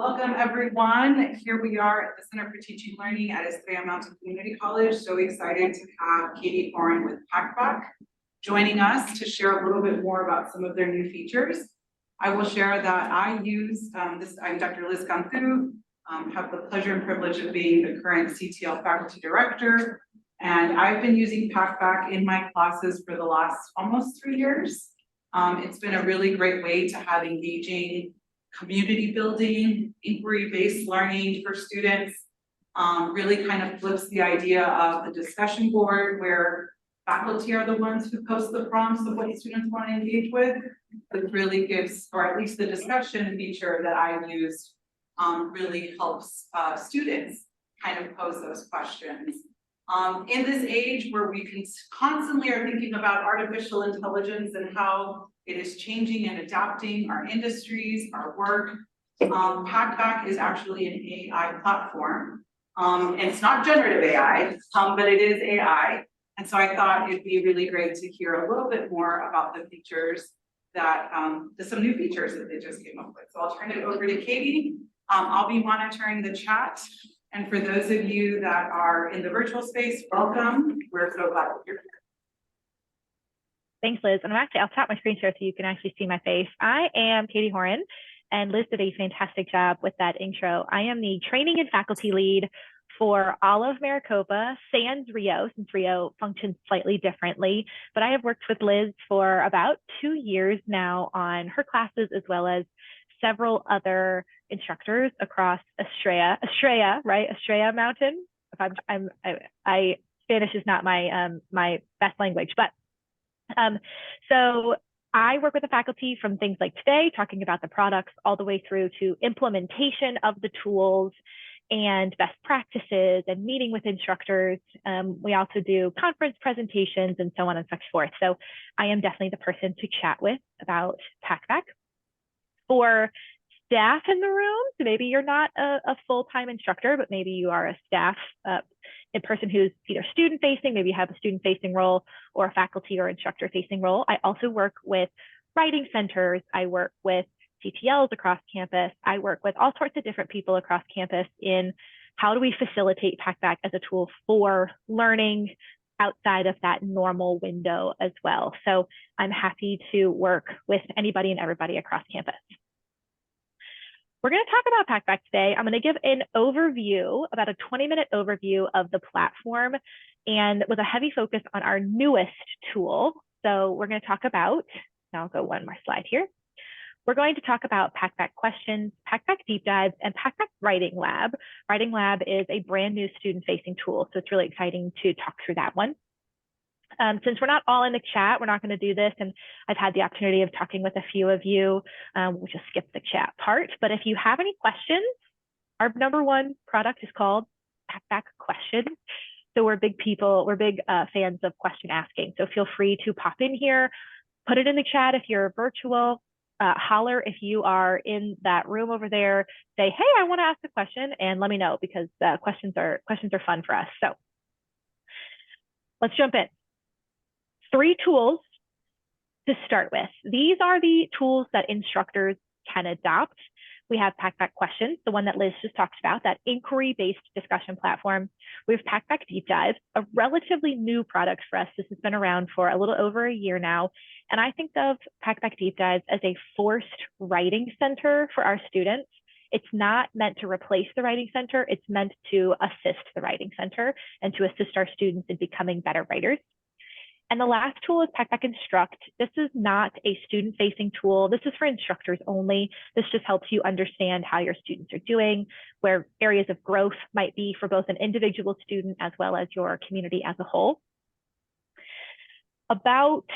Welcome, everyone. Here we are at the Center for Teaching and Learning at Estrella Mountain Community College. So excited to have Katie Horan with Packback joining us to share a little bit more about some of their new features. I will share that I use I'm Dr. Liz Ganthu, have the pleasure and privilege of being the current CTL faculty director. And I've been using Packback in my classes for the last almost 3 years. It's been a really great way to have engaging community building, inquiry-based learning for students. Really kind of flips the idea of the discussion board where faculty are the ones who post the prompts of what students want to engage with. It really gives, or at least the discussion feature that I used really helps students kind of pose those questions. In this age where we constantly are thinking about artificial intelligence and how it is changing and adapting our industries, our work, Packback is actually an AI platform. And it's not generative AI, but it is AI. And so I thought it'd be really great to hear a little bit more about the features that, some new features that they just came up with. So I'll turn it over to Katie. I'll be monitoring the chat. And for those of you that are in the virtual space, welcome. We're so glad that you're here. Thanks, Liz. And I'll tap my screen share so you can actually see my face. I am Katie Horan, and Liz did a fantastic job with that intro. I am the training and faculty lead for all of Maricopa, sans Rio, since Rio functions slightly differently. But I have worked with Liz for about 2 years now on her classes, as well as several other instructors across Estrella Mountain. Spanish is not my best language, but so I work with the faculty from things like today, talking about the products, all the way through to implementation of the tools and best practices and meeting with instructors. We also do conference presentations and so on and so forth. So I am definitely the person to chat with about Packback. For staff in the room, so maybe you're not a full-time instructor, but maybe you are a staff a person who's either student-facing, maybe you have a student-facing role, or a faculty or instructor-facing role. I also work with writing centers. I work with CTLs across campus. I work with all sorts of different people across campus in how do we facilitate Packback as a tool for learning outside of that normal window as well. So I'm happy to work with anybody and everybody across campus. We're going to talk about Packback today. I'm going to give an overview, about a 20-minute overview of the platform, and with a heavy focus on our newest tool. So we're going to talk about, now I'll go one more slide here. We're going to talk about Packback questions, Packback deep dives, and Packback Writing Lab. Writing Lab is a brand new student-facing tool, so it's really exciting to talk through that one. Since we're not all in the chat, we're not going to do this. And I've had the opportunity of talking with a few of you. We'll just skip the chat part. But if you have any questions, our #1 product is called Packback Questions. So we're big fans of question asking. So feel free to pop in here, put it in the chat if you're virtual, holler if you are in that room over there, say, hey, I want to ask a question, and let me know, because questions are fun for us. So let's jump in. 3 tools to start with. These are the tools that instructors can adopt. We have Packback Questions, the one that Liz just talked about, that inquiry-based discussion platform. We have Packback Deep Dive, a relatively new product for us. This has been around for a little over a year now. And I think of Packback Deep Dives as a forced writing center for our students. It's not meant to replace the writing center. It's meant to assist the writing center and to assist our students in becoming better writers. And the last tool is Packback Instruct. This is not a student-facing tool. This is for instructors only. This just helps you understand how your students are doing, where areas of growth might be for both an individual student as well as your community as a whole. About,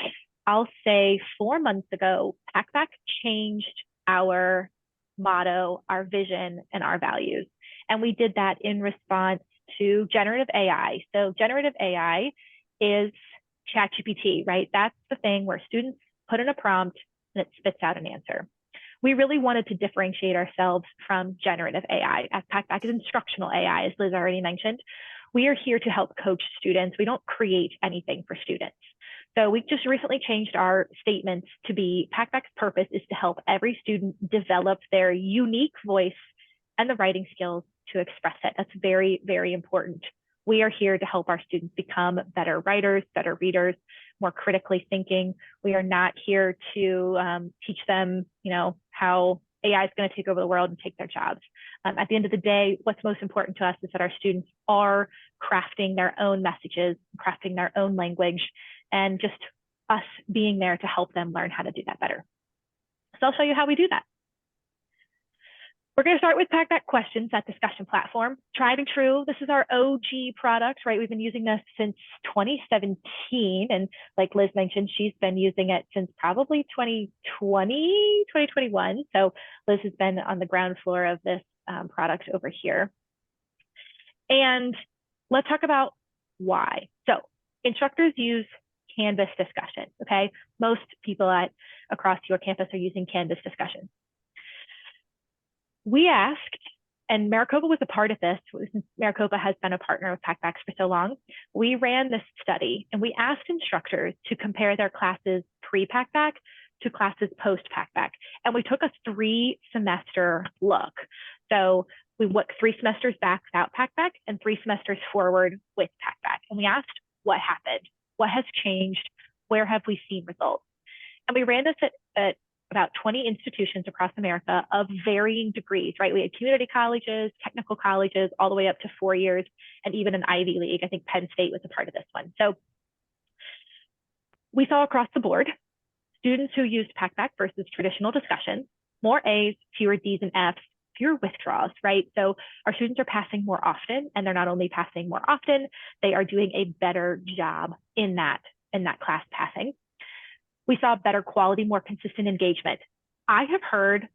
I'll say, 4 months ago, Packback changed our motto, our vision, and our values. And we did that in response to generative AI. So generative AI is ChatGPT, right? That's the thing where students put in a prompt and it spits out an answer. We really wanted to differentiate ourselves from generative AI, as Packback is instructional AI, as Liz already mentioned. We are here to help coach students. We don't create anything for students. So we just recently changed our statements to be Packback's purpose is to help every student develop their unique voice and the writing skills to express it. That's very, very important. We are here to help our students become better writers, better readers, more critically thinking. We are not here to teach them, how AI is going to take over the world and take their jobs. At the end of the day, what's most important to us is that our students are crafting their own messages, crafting their own language, and just us being there to help them learn how to do that better. So I'll show you how we do that. We're going to start with Packback Questions, that discussion platform. Tried and true. This is our OG product, right? We've been using this since 2017. And like Liz mentioned, she's been using it since probably 2020, 2021. So Liz has been on the ground floor of this product over here. And let's talk about why. So instructors use Canvas discussion, okay? Most people across your campus are using Canvas discussion. We asked, and Maricopa was a part of this, since Maricopa has been a partner of Packbacks for so long, we ran this study and we asked instructors to compare their classes pre-Packback to classes post-Packback. And we took a 3-semester look. So we looked 3 semesters back without Packback and 3 semesters forward with Packback. And we asked what happened, what has changed, where have we seen results? And we ran this at about 20 institutions across America of varying degrees, right? We had community colleges, technical colleges, all the way up to 4 years, and even an Ivy League. I think Penn State was a part of this one. So we saw across the board, students who used Packback versus traditional discussion, more A's, fewer D's and F's, fewer withdrawals, right? So our students are passing more often, and they're not only passing more often, they are doing a better job in that class passing. We saw better quality, more consistent engagement. I have heard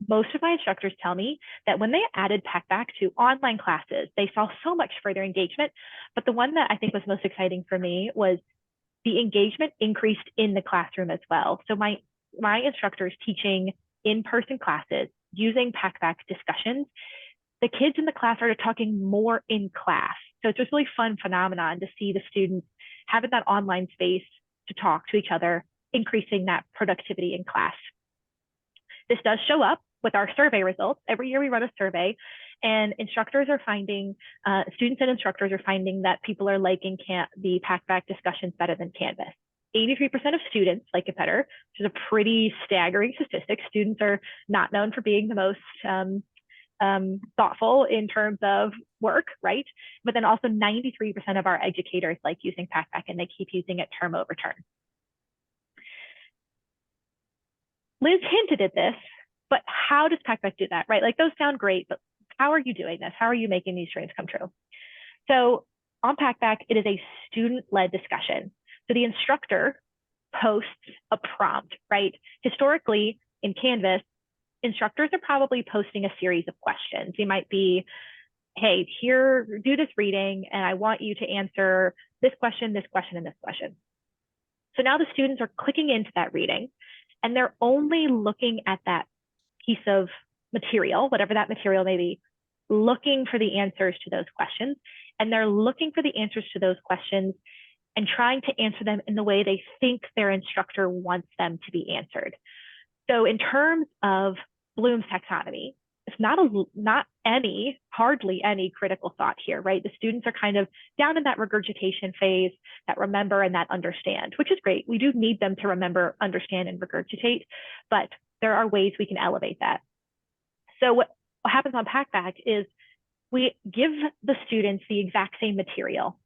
most of my instructors tell me that when they added Packback to online classes, they saw so much further engagement. But the one that I think was most exciting for me was the engagement increased in the classroom as well. So my instructors teaching in-person classes using Packback discussions, the kids in the class started talking more in class. So it's just a really fun phenomenon to see the students having that online space to talk to each other, increasing that productivity in class. This does show up with our survey results. Every year we run a survey, and instructors are finding, students and instructors are finding that people are liking the Packback discussions better than Canvas. 83% of students like it better, which is a pretty staggering statistic. Students are not known for being the most thoughtful in terms of work, right? But then also 93% of our educators like using Packback, and they keep using it term over term. Liz hinted at this, but how does Packback do that, right? Like those sound great, but how are you doing this? How are you making these dreams come true? So on Packback, it is a student-led discussion. So the instructor posts a prompt, right? Historically in Canvas, instructors are probably posting a series of questions. They might be, hey, here, do this reading, and I want you to answer this question, and this question. So now the students are clicking into that reading, and they're only looking at that piece of material, whatever that material may be, looking for the answers to those questions. And they're looking for the answers to those questions and trying to answer them in the way they think their instructor wants them to be answered. So in terms of Bloom's taxonomy, it's hardly any critical thought here, right? The students are kind of down in that regurgitation phase, that remember and that understand, which is great. We do need them to remember, understand, and regurgitate, but there are ways we can elevate that. So what happens on Packback is we give the students the exact same material,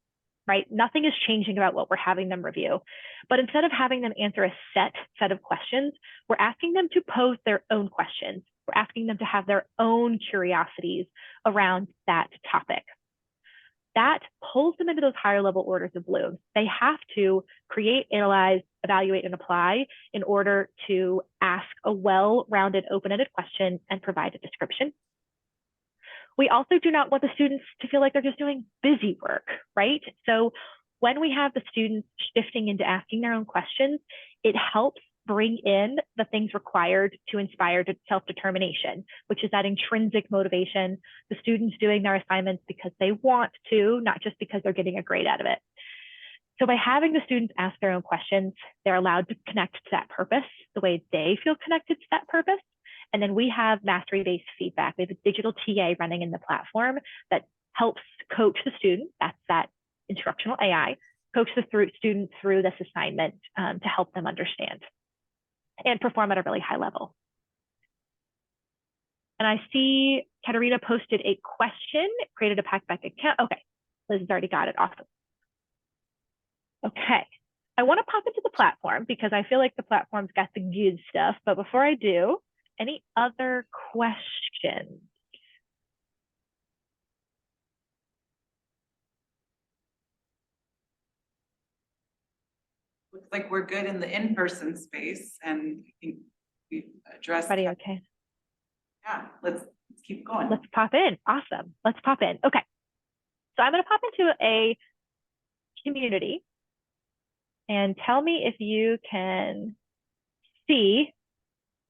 right? Nothing is changing about what we're having them review. But instead of having them answer a set of questions, we're asking them to pose their own questions. We're asking them to have their own curiosities around that topic. That pulls them into those higher level orders of Bloom. They have to create, analyze, evaluate, and apply in order to ask a well-rounded, open-ended question and provide a description. We also do not want the students to feel like they're just doing busy work, right? So when we have the students shifting into asking their own questions, it helps bring in the things required to inspire self-determination, which is that intrinsic motivation, the students doing their assignments because they want to, not just because they're getting a grade out of it. So by having the students ask their own questions, they're allowed to connect to that purpose the way they feel connected to that purpose. And then we have mastery-based feedback. We have a digital TA running in the platform that helps coach the student. That's that instructional AI, coach the student through this assignment to help them understand and perform at a really high level. And I see Katerina posted a question, created a Packback account. Okay, Liz has already got it, awesome. Okay, I wanna pop into the platform because I feel like the platform's got the good stuff, but before I do, any other questions? Looks like we're good in the in-person space, and I think we've addressed. Everybody okay? Yeah, let's keep going. Let's pop in, awesome, let's pop in. Okay, so I'm gonna pop into a community and tell me if you can see.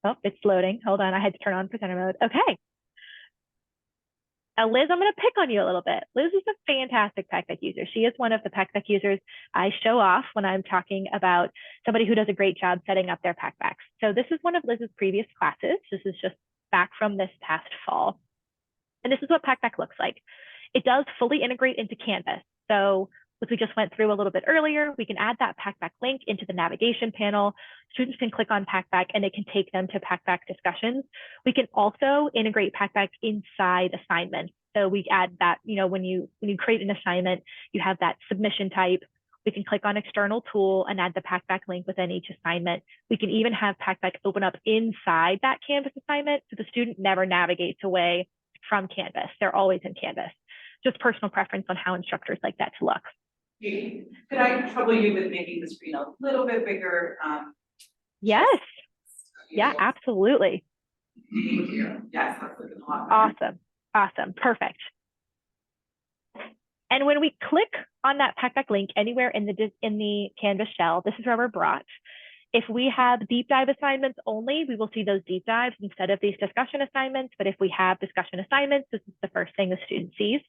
Oh, it's loading. Hold on, I had to turn on presenter mode. Okay. Now, Liz, I'm going to pick on you a little bit. Liz is a fantastic Packback user. She is one of the Packback users I show off when I'm talking about somebody who does a great job setting up their Packbacks. So this is one of Liz's previous classes. This is just back from this past fall. And this is what Packback looks like. It does fully integrate into Canvas. So as we just went through a little bit earlier, we can add that Packback link into the navigation panel. Students can click on Packback and it can take them to Packback discussions. We can also integrate Packback inside assignments. So we add that, you know, when you create an assignment, you have that submission type. We can click on external tool and add the Packback link within each assignment. We can even have Packback open up inside that Canvas assignment so the student never navigates away from Canvas. They're always in Canvas. Just personal preference on how instructors like that to look. Could I trouble you with making the screen a little bit bigger? Yes. Yeah, absolutely. Thank you. Yes, that's looking a lot better. Awesome. Awesome. Perfect. And when we click on that Packback link anywhere in the Canvas shell, this is where we're brought. If we have deep dive assignments only, we will see those deep dives instead of these discussion assignments. But if we have discussion assignments, this is the first thing the student sees.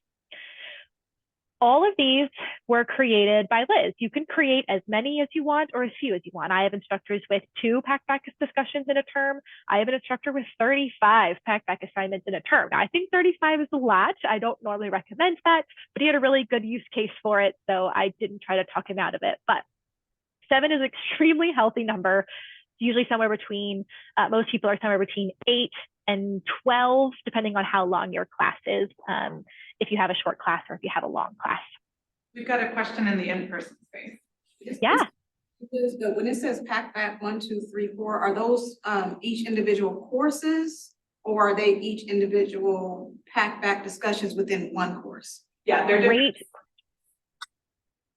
All of these were created by Liz. You can create as many as you want or as few as you want. I have instructors with 2 Packback discussions in a term. I have an instructor with 35 Packback assignments in a term. Now, I think 35 is a lot. I don't normally recommend that, but he had a really good use case for it, so I didn't try to talk him out of it. But 7 is an extremely healthy number, usually somewhere between, most people are somewhere between 8 and 12, depending on how long your class is, if you have a short class or if you have a long class. We've got a question in the in-person space. Yeah. When it says Packback 1, 2, 3, 4, are those each individual courses, or are they each individual Packback discussions within one course? Yeah, they're different. Great.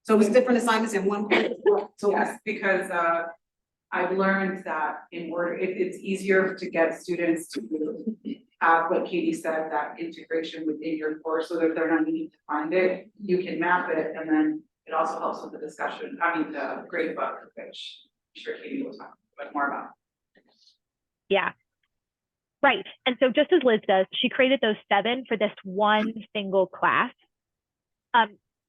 So it's different assignments in one course? So yes, because I've learned that in order, it's easier to get students to have what Katie said, that integration within your course, so that they're not needing to find it. You can map it, and then it also helps with the discussion. I mean, the grade book, which I'm sure Katie will talk a bit more about. Yeah. Right. And so just as Liz does, she created those 7 for this one single class.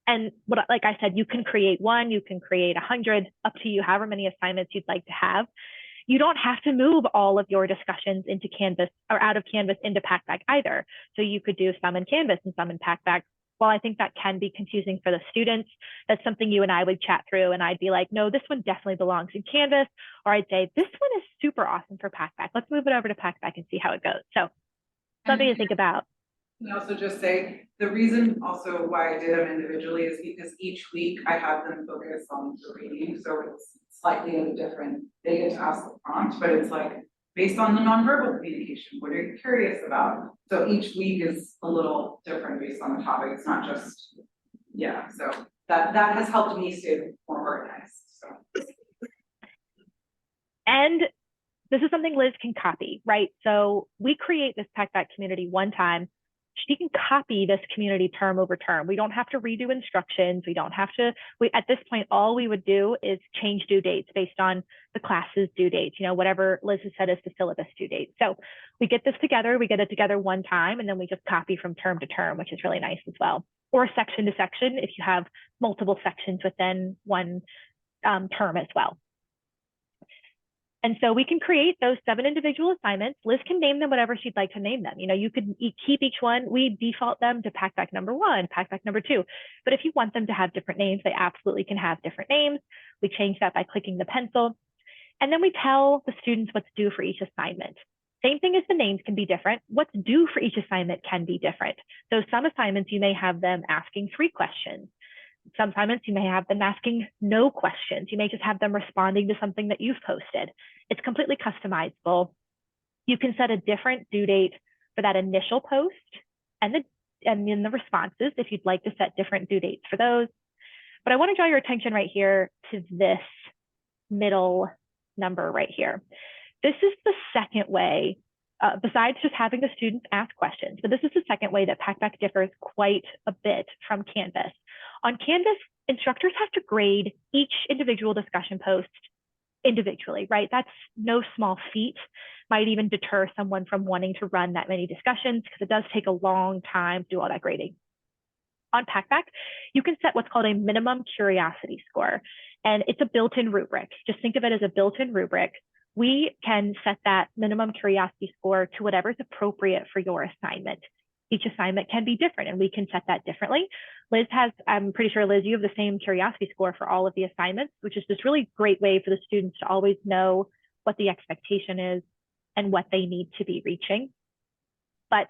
And what, like I said, you can create 1, you can create 100, up to you, however many assignments you'd like to have. You don't have to move all of your discussions into Canvas or out of Canvas into Packback either. So you could do some in Canvas and some in Packback. While I think that can be confusing for the students, that's something you and I would chat through, and I'd be like, no, this one definitely belongs in Canvas. Or I'd say, this one is super awesome for Packback. Let's move it over to Packback and see how it goes. So something to think about. And also just say, the reason also why I did them individually is because each week I have them focus on the reading, so it's slightly of a different, they get to ask the prompt, but it's like, based on the nonverbal communication, what are you curious about? So each week is a little different based on the topic, it's not just, yeah, so that has helped me stay more organized, so. And this is something Liz can copy, right? So we create this Packback community one time. She can copy this community term over term. We don't have to redo instructions. We don't have to, at this point, all we would do is change due dates based on the class's due dates, you know, whatever Liz has said is the syllabus due date. So we get this together, we get it together one time, and then we just copy from term to term, which is really nice as well. Or section to section if you have multiple sections within one term as well. And so we can create those 7 individual assignments. Liz can name them whatever she'd like to name them. You know, you could keep each one. We default them to Packback number 1, Packback number 2. But if you want them to have different names, they absolutely can have different names. We change that by clicking the pencil. And then we tell the students what's due for each assignment. Same thing as the names can be different. What's due for each assignment can be different. So some assignments, you may have them asking 3 questions. Some assignments, you may have them asking no questions. You may just have them responding to something that you've posted. It's completely customizable. You can set a different due date for that initial post and in the responses if you'd like to set different due dates for those. But I want to draw your attention right here to this middle number right here. This is the second way, besides just having the students ask questions, but this is the second way that Packback differs quite a bit from Canvas. On Canvas, instructors have to grade each individual discussion post individually, right? That's no small feat, might even deter someone from wanting to run that many discussions because it does take a long time to do all that grading. On Packback, you can set what's called a minimum curiosity score, and it's a built-in rubric. Just think of it as a built-in rubric. We can set that minimum curiosity score to whatever's appropriate for your assignment. Each assignment can be different, and we can set that differently. Liz has, I'm pretty sure, Liz, you have the same curiosity score for all of the assignments, which is this really great way for the students to always know what the expectation is and what they need to be reaching. But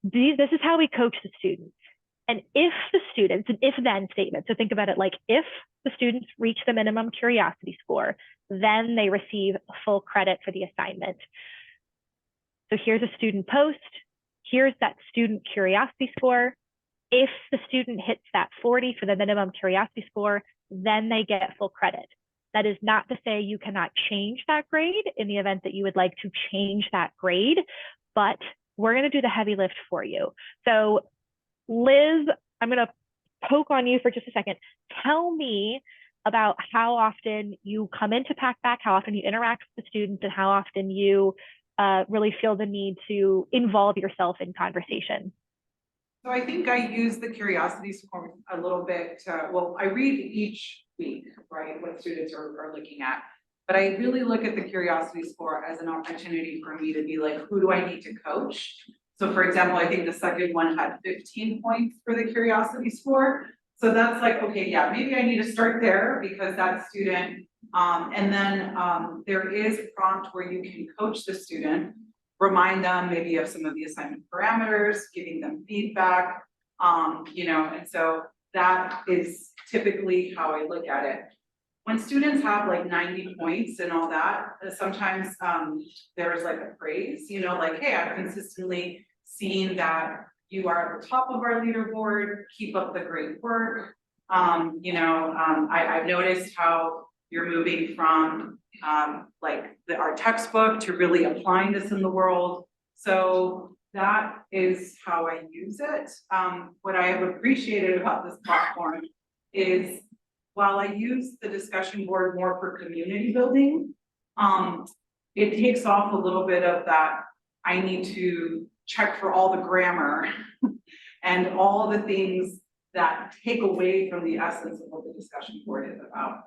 this is how we coach the students. And if the students, an if-then statement, so think about it like if the students reach the minimum curiosity score, then they receive full credit for the assignment. So here's a student post. Here's that student curiosity score. If the student hits that 40 for the minimum curiosity score, then they get full credit. That is not to say you cannot change that grade in the event that you would like to change that grade, but we're going to do the heavy lift for you. So Liz, I'm going to poke on you for just a second. Tell me about how often you come into Packback, how often you interact with the students, and how often you really feel the need to involve yourself in conversation. So I think I use the curiosity score a little bit, well, I read each week, right, what students are looking at. But I really look at the curiosity score as an opportunity for me to be like, who do I need to coach? So for example, I think the second one had 15 points for the curiosity score. So that's like, okay, yeah, maybe I need to start there because that student, and then there is a prompt where you can coach the student, remind them maybe of some of the assignment parameters, giving them feedback, you know, and so that is typically how I look at it. When students have like 90 points and all that, sometimes there's like a praise, you know, like, hey, I've consistently seen that you are at the top of our leaderboard, keep up the great work. You know, I've noticed how you're moving from like our textbook to really applying this in the world. So that is how I use it. What I have appreciated about this platform is while I use the discussion board more for community building, it takes off a little bit of that. I need to check for all the grammar and all the things that take away from the essence of what the discussion board is about.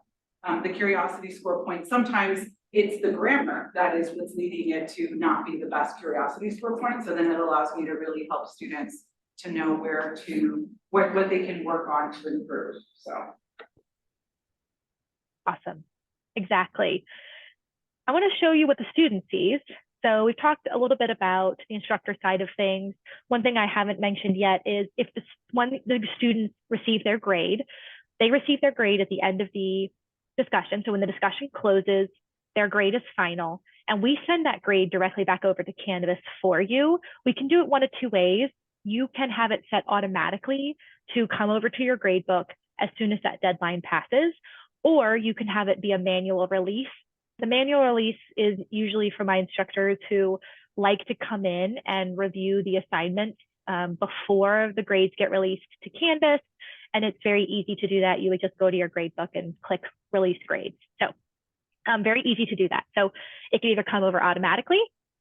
The curiosity score point, sometimes it's the grammar that is what's leading it to not be the best curiosity score point. So then it allows me to really help students to know where to, what they can work on to improve, so. Awesome, exactly. I want to show you what the student sees. So we've talked a little bit about the instructor side of things. One thing I haven't mentioned yet is if the students receive their grade, they receive their grade at the end of the discussion. So when the discussion closes, their grade is final, and we send that grade directly back over to Canvas for you. We can do it one of 2 ways. You can have it set automatically to come over to your grade book as soon as that deadline passes, or you can have it be a manual release. The manual release is usually for my instructors who like to come in and review the assignment before the grades get released to Canvas. And it's very easy to do that. You would just go to your grade book and click release grades. So very easy to do that. So it can either come over automatically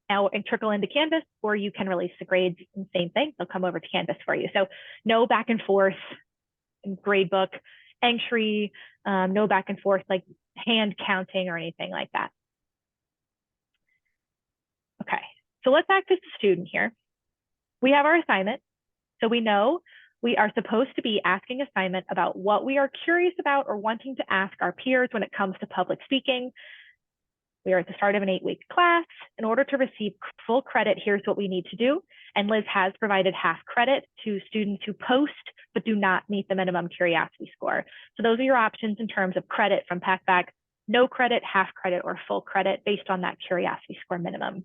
and trickle into Canvas, or you can release the grades and same thing, they'll come over to Canvas for you. So no back and forth in grade book entry, no back and forth, like hand counting or anything like that. Okay, so let's act as a student here. We have our assignment. So we know we are supposed to be asking assignment about what we are curious about or wanting to ask our peers when it comes to public speaking. We are at the start of an 8-week class. In order to receive full credit, here's what we need to do. And Liz has provided half credit to students who post but do not meet the minimum curiosity score. So those are your options in terms of credit from Packback: no credit, half credit, or full credit based on that curiosity score minimum.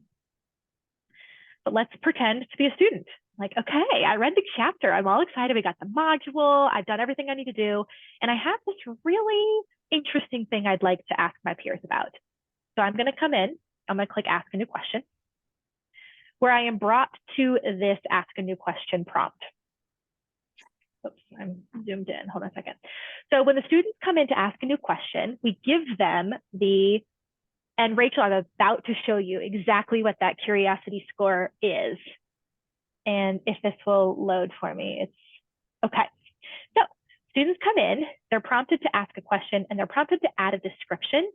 But let's pretend to be a student. Like, okay, I read the chapter. I'm all excited. We got the module. I've done everything I need to do. And I have this really interesting thing I'd like to ask my peers about. So I'm going to come in. I'm going to click Ask a New Question, where I am brought to this Ask a New Question prompt. Oops, I'm zoomed in. Hold on a second. So when the students come in to ask a new question, we give them and Rachel, I'm about to show you exactly what that curiosity score is. And if this will load for me, it's okay. So students come in, they're prompted to ask a question, and they're prompted to add a description.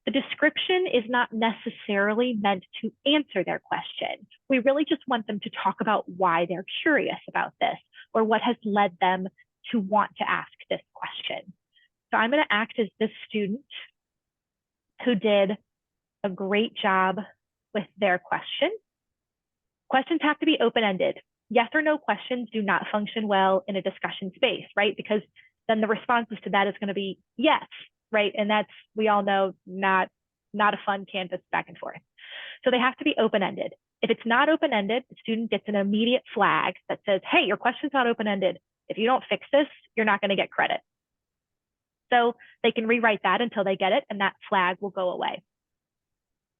The description is not necessarily meant to answer their question. We really just want them to talk about why they're curious about this or what has led them to want to ask this question. So I'm going to act as this student who did a great job with their question. Questions have to be open-ended. Yes or no questions do not function well in a discussion space, right? Because then the responses to that is going to be yes, right? And that's, we all know, not a fun canvas back and forth. So they have to be open-ended. If it's not open-ended, the student gets an immediate flag that says, hey, your question's not open-ended. If you don't fix this, you're not going to get credit. So they can rewrite that until they get it, and that flag will go away.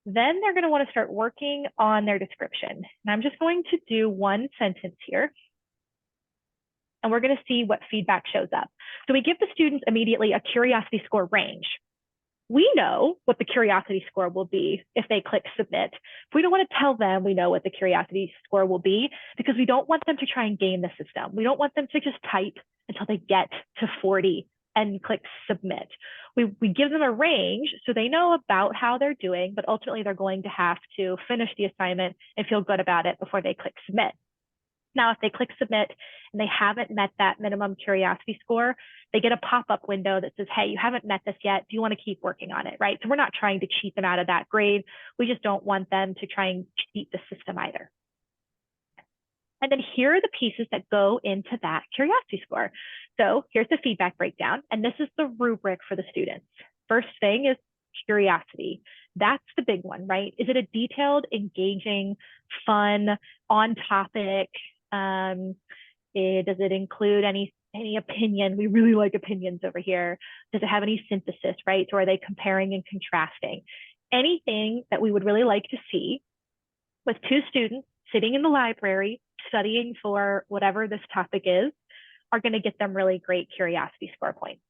Then they're going to want to start working on their description. And I'm just going to do one sentence here, and we're going to see what feedback shows up. So we give the students immediately a curiosity score range. We know what the curiosity score will be if they click submit. We don't want to tell them we know what the curiosity score will be because we don't want them to try and game the system. We don't want them to just type until they get to 40 and click submit. We give them a range so they know about how they're doing, but ultimately they're going to have to finish the assignment and feel good about it before they click submit. Now, if they click submit and they haven't met that minimum curiosity score, they get a pop-up window that says, hey, you haven't met this yet. Do you want to keep working on it, right? So we're not trying to cheat them out of that grade. We just don't want them to try and cheat the system either. And then here are the pieces that go into that curiosity score. So here's the feedback breakdown, and this is the rubric for the students. First thing is curiosity. That's the big one, right? Is it a detailed, engaging, fun, on topic? Does it include any opinion? We really like opinions over here. Does it have any synthesis, right? Or are they comparing and contrasting? Anything that we would really like to see with two students sitting in the library studying for whatever this topic is are going to get them really great curiosity score points.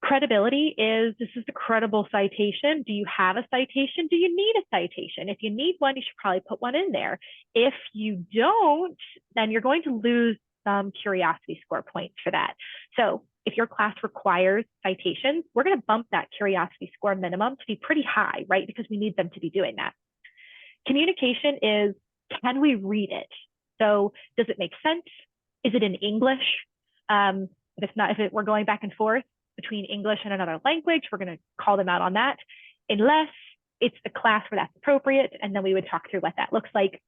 Credibility is, this is the credible citation. Do you have a citation? Do you need a citation? If you need one, you should probably put one in there. If you don't, then you're going to lose some curiosity score points for that. So if your class requires citations, we're going to bump that curiosity score minimum to be pretty high, right? Because we need them to be doing that. Communication is, can we read it? So does it make sense? Is it in English? If we're going back and forth between English and another language, we're going to call them out on that, unless it's the class where that's appropriate. And then we would talk through what that looks like.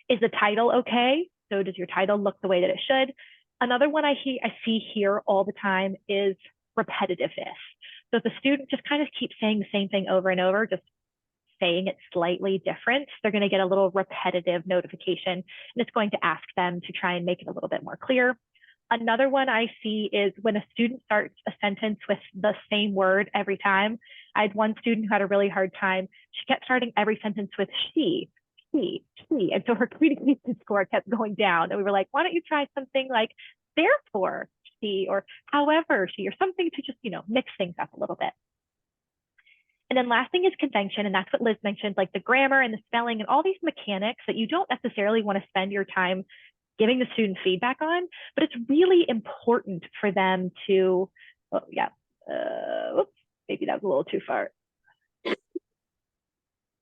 Is the title okay? So does your title look the way that it should? Another one I see here all the time is repetitiveness. So if the student just kind of keeps saying the same thing over and over, just saying it slightly different, they're going to get a little repetitive notification, and it's going to ask them to try and make it a little bit more clear. Another one I see is when a student starts a sentence with the same word every time. I had one student who had a really hard time. She kept starting every sentence with she, and so her communication score kept going down. And we were like, why don't you try something like therefore she, or however she, or something to just, mix things up a little bit. And then last thing is convention, and that's what Liz mentioned, like the grammar and the spelling and all these mechanics that you don't necessarily want to spend your time giving the student feedback on, but it's really important for them to, Whoops, maybe that was a little too far.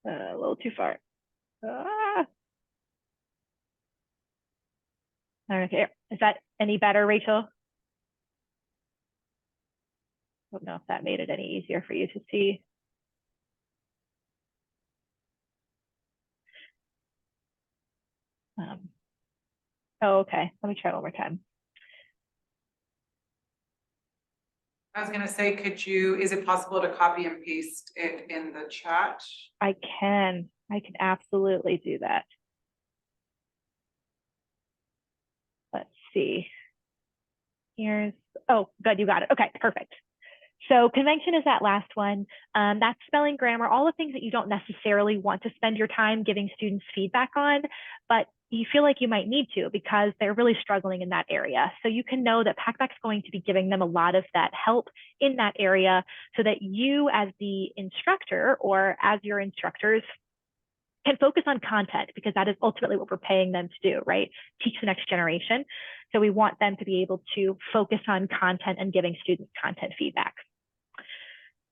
A little too far. Okay, is that any better, Rachel? I don't know if that made it any easier for you to see. Oh, okay, let me try one more time. I was gonna say, is it possible to copy and paste it in the chat? I can absolutely do that. Let's see. Oh, good, you got it. Okay, perfect. So convention is that last one. That's spelling, grammar, all the things that you don't necessarily want to spend your time giving students feedback on, but you feel like you might need to because they're really struggling in that area. So you can know that Packback's going to be giving them a lot of that help in that area so that you as the instructor or as your instructors can focus on content, because that is ultimately what we're paying them to do, right? Teach the next generation. So we want them to be able to focus on content and giving students content feedback.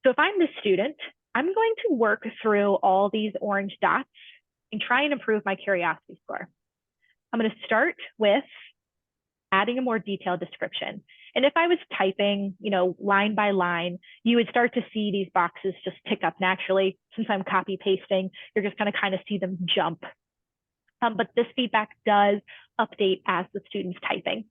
So if I'm the student, I'm going to work through all these orange dots and try and improve my curiosity score. I'm going to start with adding a more detailed description. And if I was typing, line by line, you would start to see these boxes just tick up naturally. Since I'm copy pasting, you're just going to kind of see them jump. But this feedback does update as the student's typing.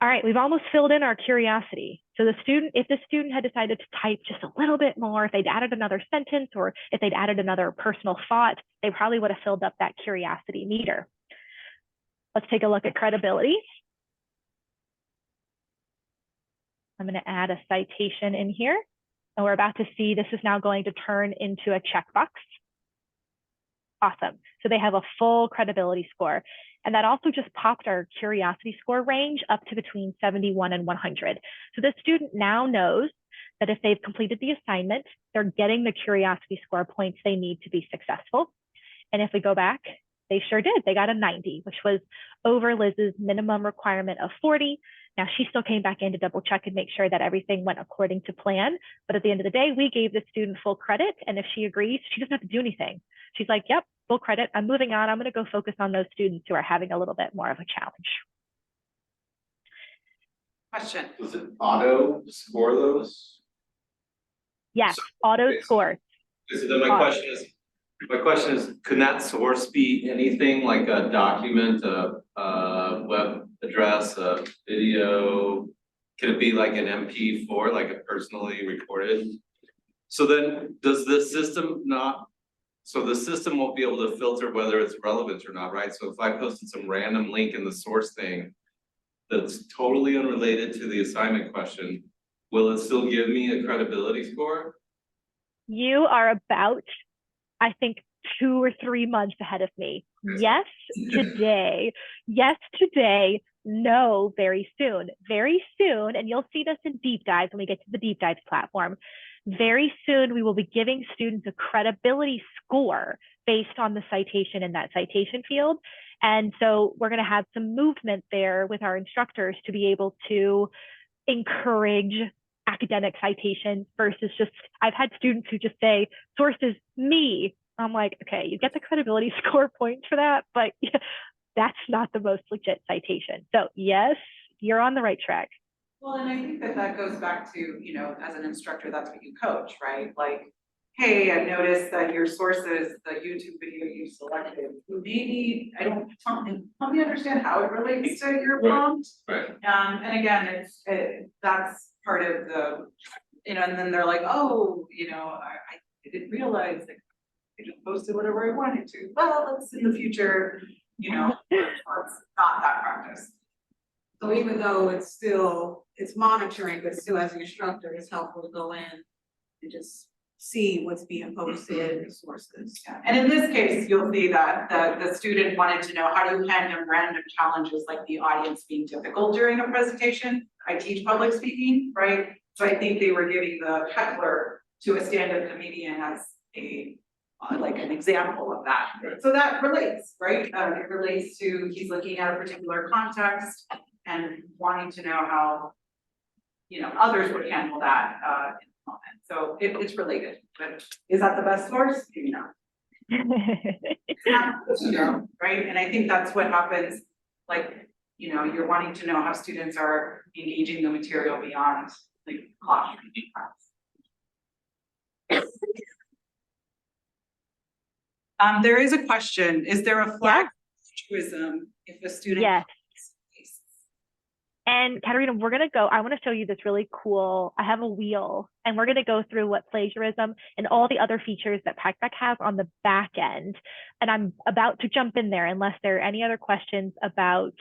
All right, we've almost filled in our curiosity. So if the student had decided to type just a little bit more, if they'd added another sentence or if they'd added another personal thought, they probably would have filled up that curiosity meter. Let's take a look at credibility. I'm going to add a citation in here, and we're about to see this is now going to turn into a checkbox. Awesome. So they have a full credibility score. And that also just popped our curiosity score range up to between 71 and 100. So the student now knows that if they've completed the assignment, they're getting the curiosity score points they need to be successful. And if we go back, they sure did. They got a 90, which was over Liz's minimum requirement of 40. Now, she still came back in to double check and make sure that everything went according to plan. But at the end of the day, we gave the student full credit. And if she agrees, she doesn't have to do anything. She's like, yep, full credit. I'm moving on. I'm going to go focus on those students who are having a little bit more of a challenge. Question. Was it auto score those? Yes, So, auto scores. So then my question is, can that source be anything like a document, a web address, a video? Can it be like an MP4, like a personally recorded? So then does the system so the system won't be able to filter whether it's relevant or not, right? So if I posted some random link in the source thing that's totally unrelated to the assignment question, will it still give me a credibility score? You are about, I think, 2 or 3 months ahead of me. Yes, today. Yes, today. No, very soon. Very soon, and you'll see this in deep dives when we get to the deep dives platform. Very soon, we will be giving students a credibility score based on the citation in that citation field. And so we're going to have some movement there with our instructors to be able to encourage academic citations versus just, I've had students who just say, source is me. I'm like, okay, you get the credibility score points for that, but that's not the most legit citation. So yes, you're on the right track. Well, and I think that goes back to, as an instructor, that's what you coach, right? Like, hey, I noticed that your sources, the YouTube video you selected, maybe, help me understand how it relates to your prompt. Right. And again, that's part of the, and then they're like, oh, I didn't realize that I just posted whatever I wanted to. Well, let's in the future, it's not that practice. So even though it's monitoring, but still as an instructor, it's helpful to go in and just see what's being posted, the sources. Yeah. And in this case, you'll see that the student wanted to know, how do you handle random challenges like the audience being difficult during a presentation? I teach public speaking, right? So I think they were giving the heckler to a stand-up comedian as like an example of that. Right. So that relates, right? It relates to, he's looking at a particular context and wanting to know how others would handle that, in the moment. So it's related, but is that the best source? Maybe not. It's not, right? And I think that's what happens, like, you're wanting to know how students are engaging the material beyond like classroom class. There is a question, is there a flag plagiarism if a student? Yes. And Katerina, I want to show you this really cool, I have a wheel, and we're going to go through what plagiarism and all the other features that Packback has on the back end. And I'm about to jump in there unless there are any other questions about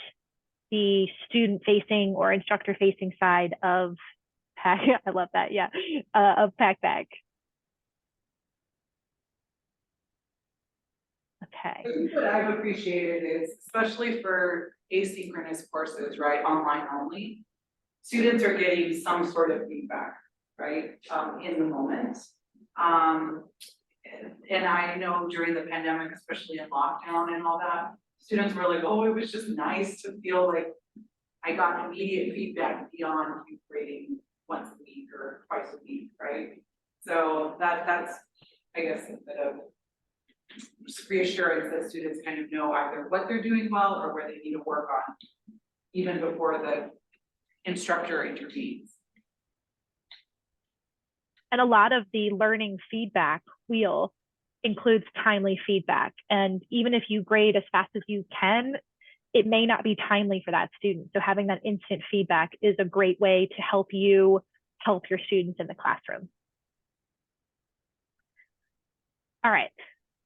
the student facing or instructor facing side of I love that, yeah, of Packback. Okay. What I've appreciated is, especially for asynchronous courses, right, online only, students are getting some sort of feedback, right, in the moment. And I know during the pandemic, especially in lockdown and all that, students were like, oh, it was just nice to feel like I got immediate feedback beyond grading once a week or twice a week, right? So that's, I guess, a bit of reassurance that students kind of know either what they're doing well or where they need to work on, even before the instructor intervenes. And a lot of the learning feedback wheel includes timely feedback. And even if you grade as fast as you can, it may not be timely for that student. So having that instant feedback is a great way to help you help your students in the classroom. All right,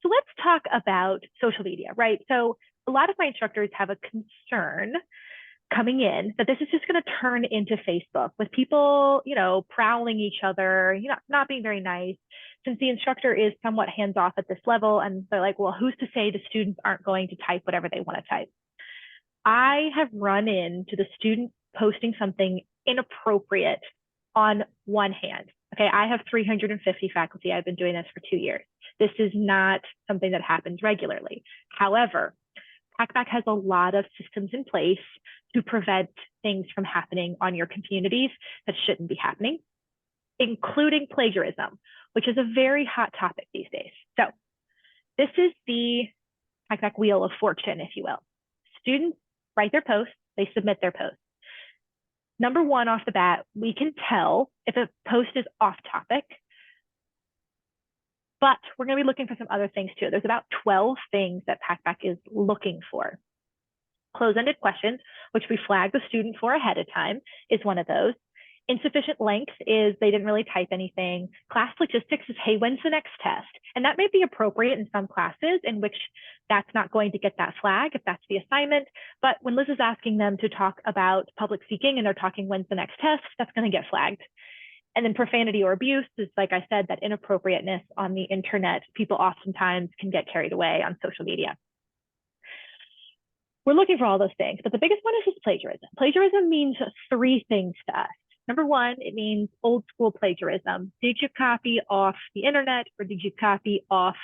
so let's talk about social media, right? So a lot of my instructors have a concern coming in that this is just going to turn into Facebook with people, prowling each other, not being very nice, since the instructor is somewhat hands-off at this level. And they're like, well, who's to say the students aren't going to type whatever they want to type? I have run into the student posting something inappropriate on one hand. Okay, I have 350 faculty. I've been doing this for 2 years. This is not something that happens regularly. However, Packback has a lot of systems in place to prevent things from happening on your communities that shouldn't be happening, including plagiarism, which is a very hot topic these days. So this is the Packback Wheel of Fortune, if you will. Students write their posts, they submit their posts. Number one, off the bat, we can tell if a post is off topic, but we're going to be looking for some other things too. There's about 12 things that Packback is looking for. Close-ended questions, which we flag the student for ahead of time, is one of those. Insufficient length is they didn't really type anything. Class logistics is, hey, when's the next test? And that may be appropriate in some classes in which that's not going to get that flag if that's the assignment. But when Liz is asking them to talk about public speaking and they're talking when's the next test, that's going to get flagged. And then profanity or abuse is, like I said, that inappropriateness on the internet. People oftentimes can get carried away on social media. We're looking for all those things, but the biggest one is just plagiarism. Plagiarism means 3 things to us. Number one, it means old school plagiarism. Did you copy off the internet or did you copy off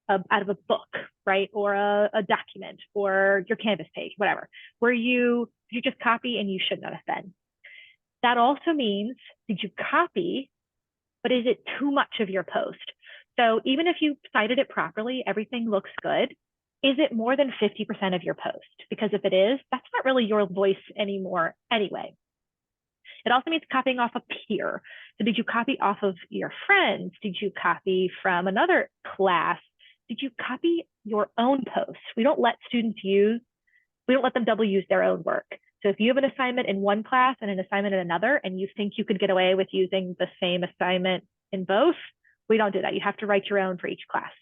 out of a book, right? Or a document or your Canvas page, whatever. Did you just copy and you should not have been? That also means, did you copy, but is it too much of your post? So even if you cited it properly, everything looks good. Is it more than 50% of your post? Because if it is, that's not really your voice anymore anyway. It also means copying off a peer. So did you copy off of your friends? Did you copy from another class? Did you copy your own posts? We don't let them double use their own work. So if you have an assignment in one class and an assignment in another, and you think you could get away with using the same assignment in both, we don't do that. You have to write your own for each class.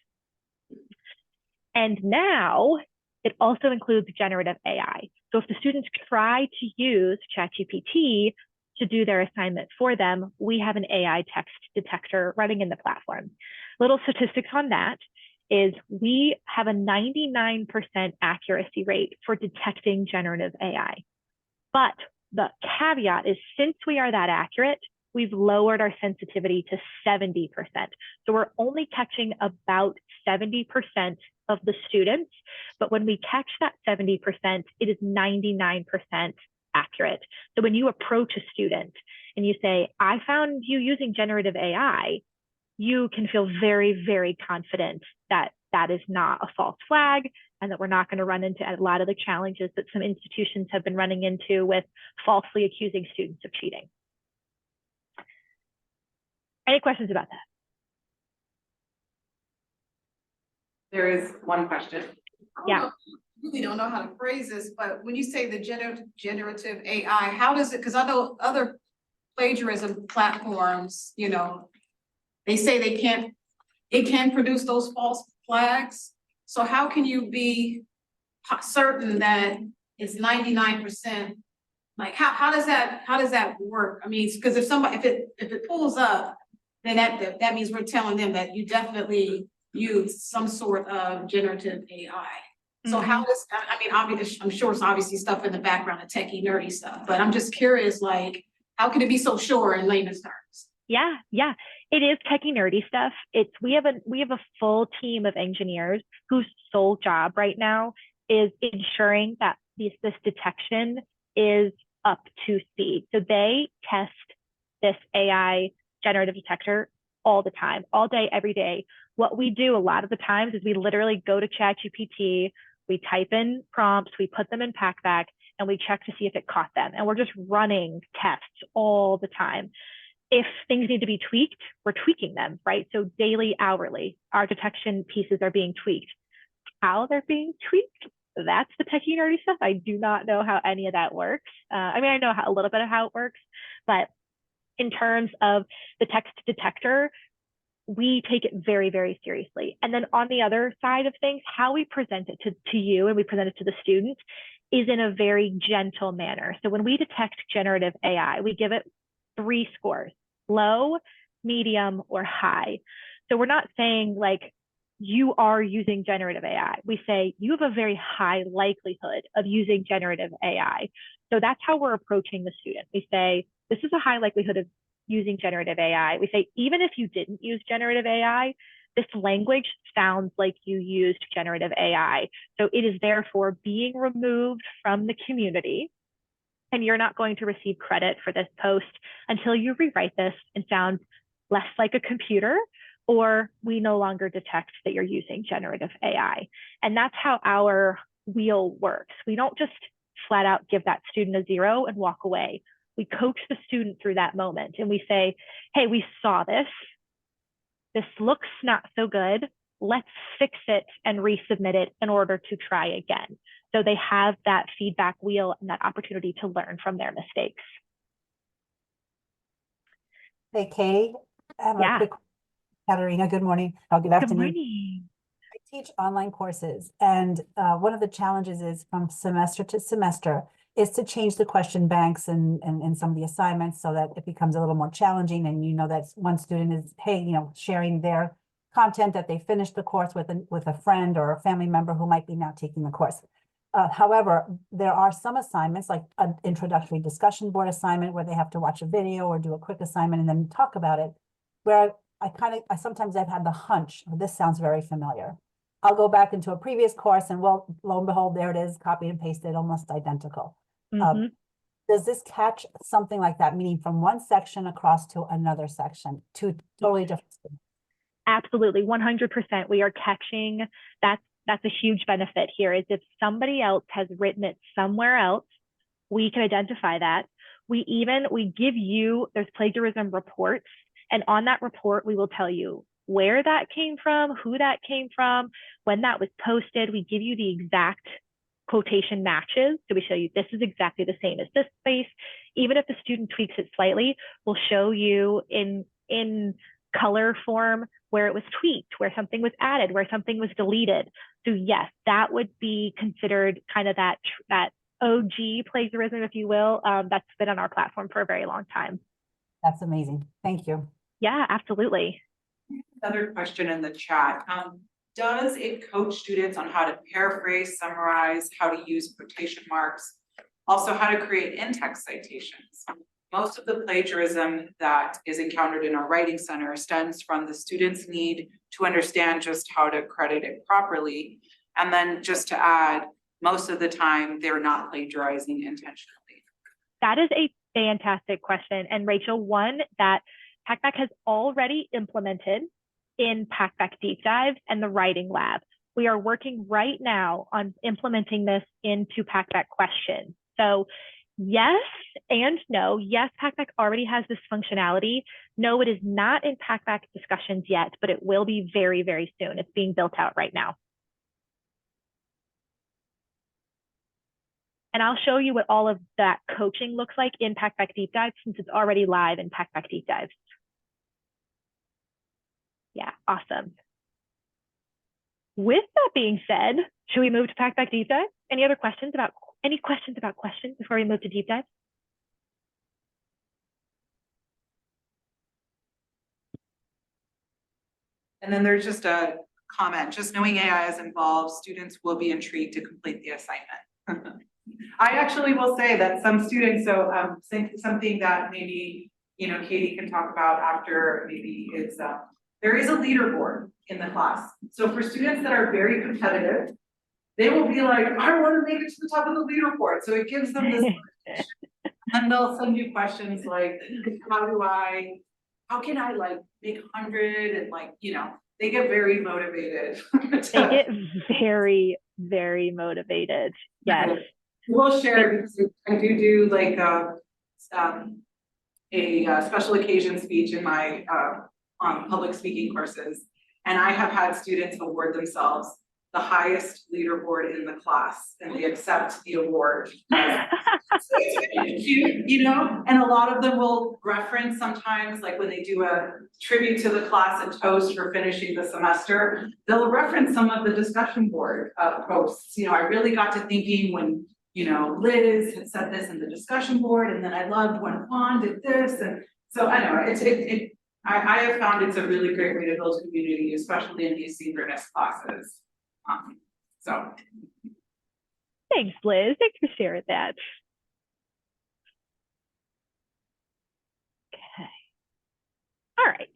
And now it also includes generative AI. So if the students try to use ChatGPT to do their assignment for them, we have an AI text detector running in the platform. Little statistics on that is we have a 99% accuracy rate for detecting generative AI. But the caveat is, since we are that accurate, we've lowered our sensitivity to 70%. So we're only catching about 70% of the students, but when we catch that 70%, it is 99% accurate. So when you approach a student and you say, I found you using generative AI, you can feel very, very confident that that is not a false flag and that we're not going to run into a lot of the challenges that some institutions have been running into with falsely accusing students of cheating. Any questions about that? There is one question. Yeah. Really don't know how to phrase this, but when you say the generative AI, how does it, because I know other plagiarism platforms, you know, they say it can produce those false flags. So how can you be certain that it's 99%? Like, how does that work? I mean, because if it pulls up, then that means we're telling them that you definitely use some sort of generative AI. So how does, I mean, obviously, I'm sure it's obviously stuff in the background, the techie nerdy stuff, but I'm just curious, like, how can it be so sure in layman's terms? Yeah, it is techie nerdy stuff. We have a full team of engineers whose sole job right now is ensuring that this detection is up to speed. So they test this AI generative detector all the time, all day, every day. What we do a lot of the times is we literally go to ChatGPT, we type in prompts, we put them in Packback, and we check to see if it caught them. And we're just running tests all the time. If things need to be tweaked, we're tweaking them, right? So daily, hourly, our detection pieces are being tweaked. How they're being tweaked, that's the techie nerdy stuff. I do not know how any of that works. I mean, I know a little bit of how it works, but in terms of the text detector, we take it very, very seriously. And then on the other side of things, how we present it to you and we present it to the students is in a very gentle manner. So when we detect generative AI, we give it 3 scores: low, medium, or high. So we're not saying like you are using generative AI. We say you have a very high likelihood of using generative AI. So that's how we're approaching the student. We say, this is a high likelihood of using generative AI. We say, even if you didn't use generative AI, this language sounds like you used generative AI. So it is therefore being removed from the community, and you're not going to receive credit for this post until you rewrite this and sound less like a computer, or we no longer detect that you're using generative AI. And that's how our wheel works. We don't just flat out give that student a 0 and walk away. We coach the student through that moment and we say, hey, we saw this. This looks not so good. Let's fix it and resubmit it in order to try again. So they have that feedback wheel and that opportunity to learn from their mistakes. Hey, Katie, I have a quick, Katarina, good morning. Oh, good afternoon. Good morning. I teach online courses, and one of the challenges is from semester to semester is to change the question banks and some of the assignments so that it becomes a little more challenging. And you know that one student is, hey, you know, sharing their content that they finished the course with a friend or a family member who might be now taking the course. However, there are some assignments like an introductory discussion board assignment where they have to watch a video or do a quick assignment and then talk about it, where sometimes I've had the hunch, oh, this sounds very familiar. I'll go back into a previous course and well, lo and behold, there it is, copy and pasted, almost identical. Does this catch something like that, meaning from one section across to another section, two totally different things? Absolutely, 100%. We are catching that. That's a huge benefit here is if somebody else has written it somewhere else, we can identify that. We give you, there's plagiarism reports, and on that report, we will tell you where that came from, who that came from, when that was posted. We give you the exact quotation matches. So we show you this is exactly the same as this space. Even if the student tweaks it slightly, we'll show you in color form where it was tweaked, where something was added, where something was deleted. So yes, that would be considered kind of that OG plagiarism, if you will, that's been on our platform for a very long time. That's amazing. Thank you. Yeah, absolutely. Another question in the chat. Does it coach students on how to paraphrase, summarize, how to use quotation marks, also how to create in-text citations? Most of the plagiarism that is encountered in our writing center stems from the students' need to understand just how to credit it properly. And then just to add, most of the time they're not plagiarizing intentionally. That is fantastic question. And Rachel, one that Packback has already implemented in Packback Deep Dives and the Writing Lab. We are working right now on implementing this into Packback Questions. So yes and no. Yes, Packback already has this functionality. No, it is not in Packback Discussions yet, but it will be very, very soon. It's being built out right now. And I'll show you what all of that coaching looks like in Packback Deep Dives since it's already live in Packback Deep Dives. Yeah, awesome. With that being said, should we move to Packback Deep Dive? Any questions about questions before we move to Deep Dive? And then there's just a comment, just knowing AI is involved, students will be intrigued to complete the assignment. I actually will say that some students, so something that maybe, Katie can talk about after maybe is, there is a leaderboard in the class. So for students that are very competitive, they will be like, I want to make it to the top of the leaderboard. So it gives them this, and they'll send you questions like, how can I like make 100 and like, they get very motivated. They get very, very motivated. Yes. We'll share because I do like a special occasion speech in my public speaking courses. And I have had students award themselves the highest leaderboard in the class and they accept the award. It's cute, and a lot of them will reference sometimes, like when they do a tribute to the class and toast for finishing the semester, they'll reference some of the discussion board posts. I really got to thinking when, Liz had said this in the discussion board, and then I loved when Juan did this. And so I know I have found it's a really great way to build community, especially in these synchronous classes. So. Thanks, Liz. Thanks for sharing that. Okay. All right.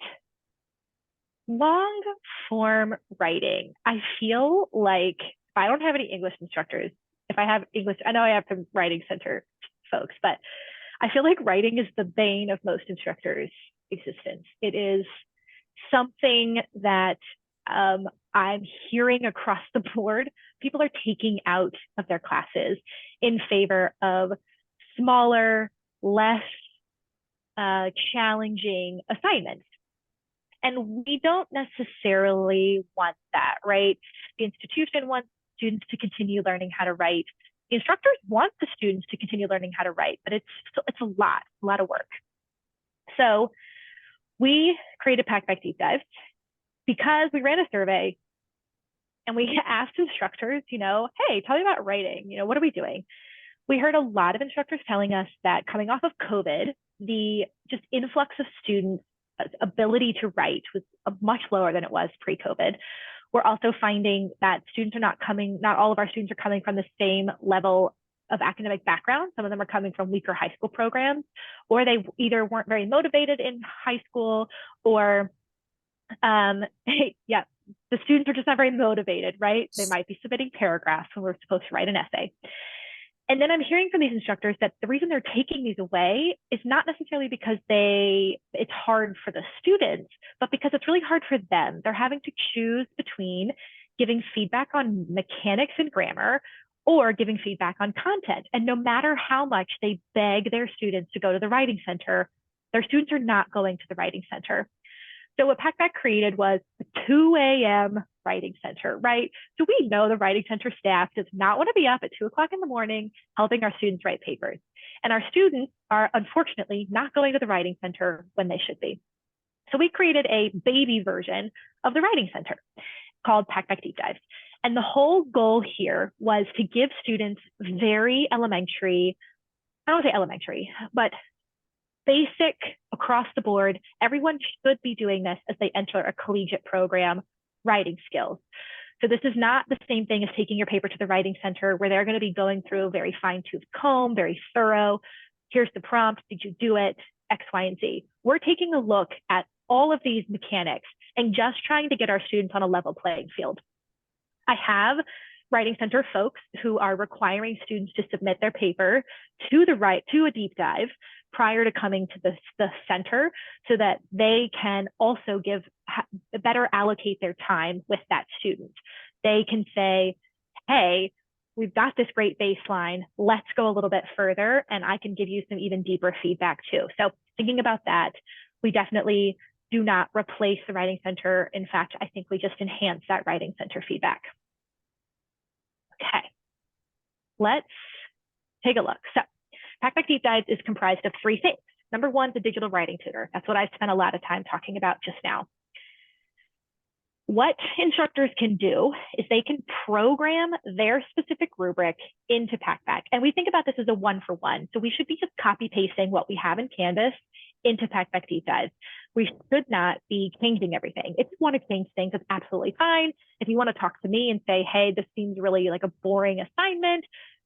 Long form writing. I feel like if I don't have any English instructors, if I have English, I know I have some writing center folks, but I feel like writing is the bane of most instructors' existence. It is something that I'm hearing across the board. People are taking out of their classes in favor of smaller, less challenging assignments. And we don't necessarily want that, right? The institution wants students to continue learning how to write. The instructors want the students to continue learning how to write, but it's a lot of work. So we created Packback Deep Dives because we ran a survey and we asked instructors, hey, tell me about writing. What are we doing? We heard a lot of instructors telling us that coming off of COVID, the just influx of students' ability to write was much lower than it was pre-COVID. We're also finding that not all of our students are coming from the same level of academic background. Some of them are coming from weaker high school programs, or they either weren't very motivated in high school, or the students are just not very motivated, right? They might be submitting paragraphs when we're supposed to write an essay. And then I'm hearing from these instructors that the reason they're taking these away is not necessarily because it's hard for the students, but because it's really hard for them. They're having to choose between giving feedback on mechanics and grammar or giving feedback on content. And no matter how much they beg their students to go to the writing center, their students are not going to the writing center. So what Packback created was a 2 a.m. writing center, right? So we know the writing center staff does not want to be up at 2 o'clock in the morning helping our students write papers. And our students are unfortunately not going to the writing center when they should be. So we created a baby version of the writing center called Packback Deep Dives. And the whole goal here was to give students very elementary, I don't want to say elementary, but basic across the board. Everyone should be doing this as they enter a collegiate program, writing skills. So this is not the same thing as taking your paper to the writing center where they're going to be going through a very fine-tooth comb, very thorough. Here's the prompt. Did you do it? X, Y, and Z. We're taking a look at all of these mechanics and just trying to get our students on a level playing field. I have Writing Center folks who are requiring students to submit their paper to a deep dive prior to coming to the center, so that they can also better allocate their time with that student. They can say, hey, we've got this great baseline, let's go a little bit further, and I can give you some even deeper feedback too. So thinking about that, we definitely do not replace the Writing Center. In fact, I think we just enhance that Writing Center feedback. Okay, let's take a look. So Packback Deep Dives is comprised of 3 things. Number 1, the digital writing tutor. That's what I spent a lot of time talking about just now. What instructors can do is they can program their specific rubric into Packback. And we think about this as a 1-for-1. So we should be just copy pasting what we have in Canvas into Packback Deep Dives. We should not be changing everything. If you want to change things, that's absolutely fine. If you want to talk to me and say, hey, this seems really like a boring assignment,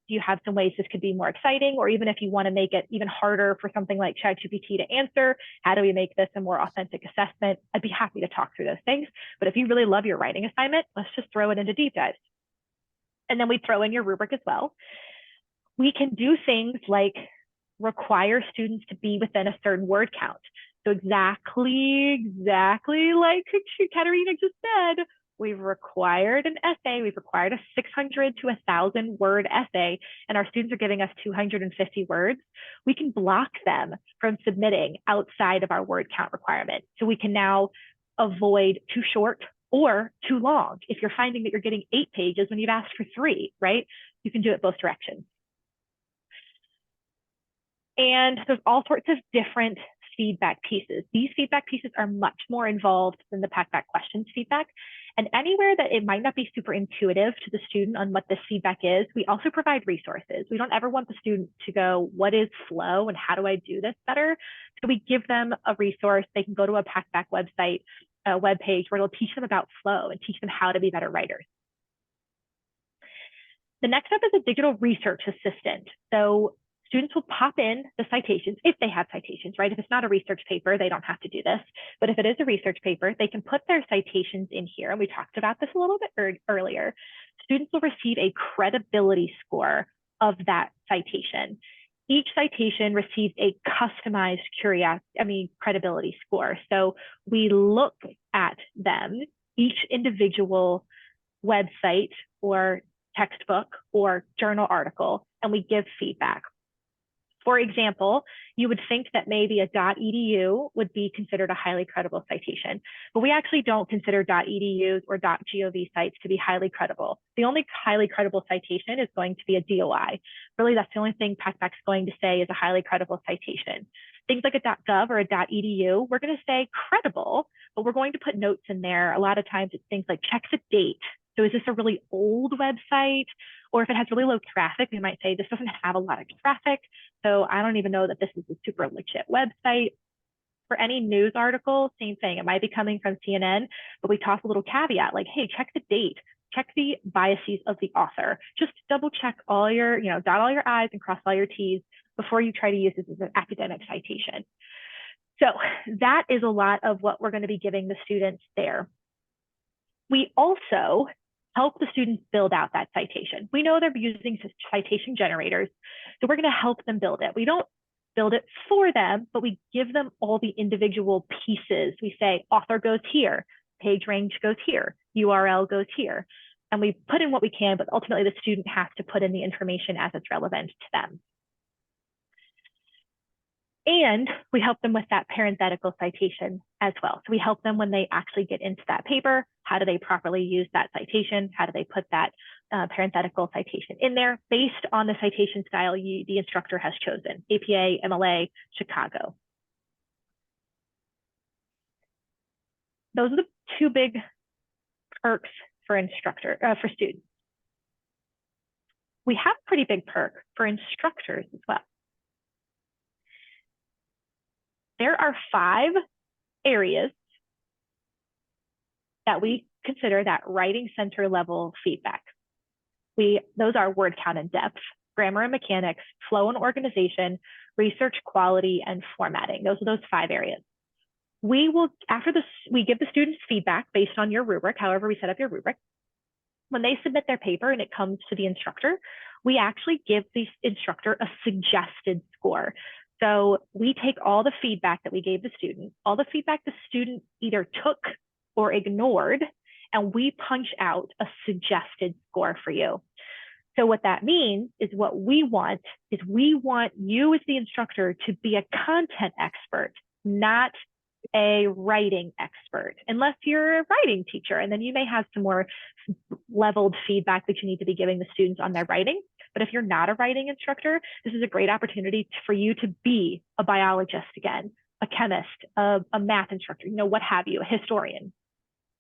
do you have some ways this could be more exciting? Or even if you want to make it even harder for something like ChatGPT to answer, how do we make this a more authentic assessment? I'd be happy to talk through those things. But if you really love your writing assignment, let's just throw it into Deep Dives. And then we throw in your rubric as well. We can do things like require students to be within a certain word count. So exactly like Katerina just said, we've required an essay, we've required a 600 to 1,000 word essay, and our students are giving us 250 words. We can block them from submitting outside of our word count requirement. So we can now avoid too short or too long. If you're finding that you're getting 8 pages when you've asked for 3, right? You can do it both directions. And there's all sorts of different feedback pieces. These feedback pieces are much more involved than the Packback questions feedback. And anywhere that it might not be super intuitive to the student on what this feedback is, we also provide resources. We don't ever want the student to go, what is flow and how do I do this better? So we give them a resource. They can go to a Packback website, a webpage where it'll teach them about flow and teach them how to be better writers. The next step is a digital research assistant. So students will pop in the citations, if they have citations, right? If it's not a research paper, they don't have to do this. But if it is a research paper, they can put their citations in here. And we talked about this a little bit earlier. Students will receive a credibility score of that citation. Each citation receives a customized credibility score. So we look at them, each individual website or textbook or journal article, and we give feedback. For example, you would think that maybe a .edu would be considered a highly credible citation, but we actually don't consider .edus or .gov sites to be highly credible. The only highly credible citation is going to be a DOI. Really, that's the only thing Packback's going to say is a highly credible citation. Things like a .gov or a .edu, we're going to say credible, but we're going to put notes in there. A lot of times it's things like check the date. So is this a really old website? Or if it has really low traffic, we might say this doesn't have a lot of traffic. So I don't even know that this is a super legit website. For any news article, same thing. It might be coming from CNN, but we toss a little caveat like, hey, check the date, check the biases of the author. Just double check all your, dot all your I's and cross all your T's before you try to use this as an academic citation. So that is a lot of what we're going to be giving the students there. We also help the students build out that citation. We know they're using citation generators, so we're going to help them build it. We don't build it for them, but we give them all the individual pieces. We say author goes here, page range goes here, URL goes here, and we put in what we can, but ultimately the student has to put in the information as it's relevant to them. And we help them with that parenthetical citation as well. So we help them when they actually get into that paper. How do they properly use that citation? How do they put that parenthetical citation in there based on the citation style the instructor has chosen, APA, MLA, Chicago. Those are the 2 big perks for students. We have a pretty big perk for instructors as well. There are 5 areas that we consider that writing center level feedback. Those are word count and depth, grammar and mechanics, flow and organization, research quality, and formatting. Those are those 5 areas. We will, after this, we give the students feedback based on your rubric, however we set up your rubric. when they submit their paper and it comes to the instructor, we actually give the instructor a suggested score. So we take all the feedback that we gave the student, all the feedback the student either took or ignored, and we punch out a suggested score for you. So what that means is what we want is we want you as the instructor to be a content expert, not a writing expert, unless you're a writing teacher. And then you may have some more leveled feedback that you need to be giving the students on their writing. But if you're not a writing instructor, this is a great opportunity for you to be a biologist again, a chemist, a math instructor, what have you, a historian.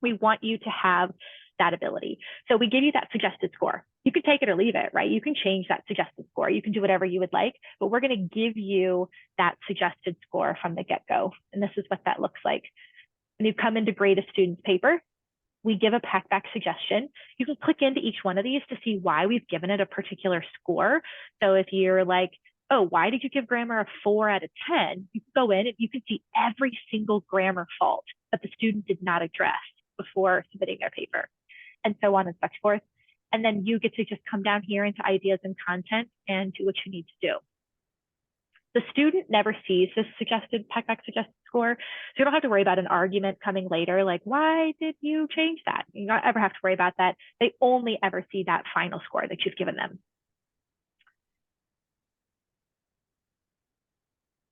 We want you to have that ability. So we give you that suggested score. You can take it or leave it, right? You can change that suggested score. You can do whatever you would like, but we're going to give you that suggested score from the get-go. And this is what that looks like. When you come in to grade a student's paper, we give a Packback suggestion. You can click into each one of these to see why we've given it a particular score. So if you're like, oh, why did you give grammar a 4 out of 10? You can go in and you can see every single grammar fault that the student did not address before submitting their paper, and so on and so forth. And then you get to just come down here into ideas and content and do what you need to do. The student never sees this Packback suggested score, so you don't have to worry about an argument coming later, like, why did you change that? You don't ever have to worry about that. They only ever see that final score that you've given them.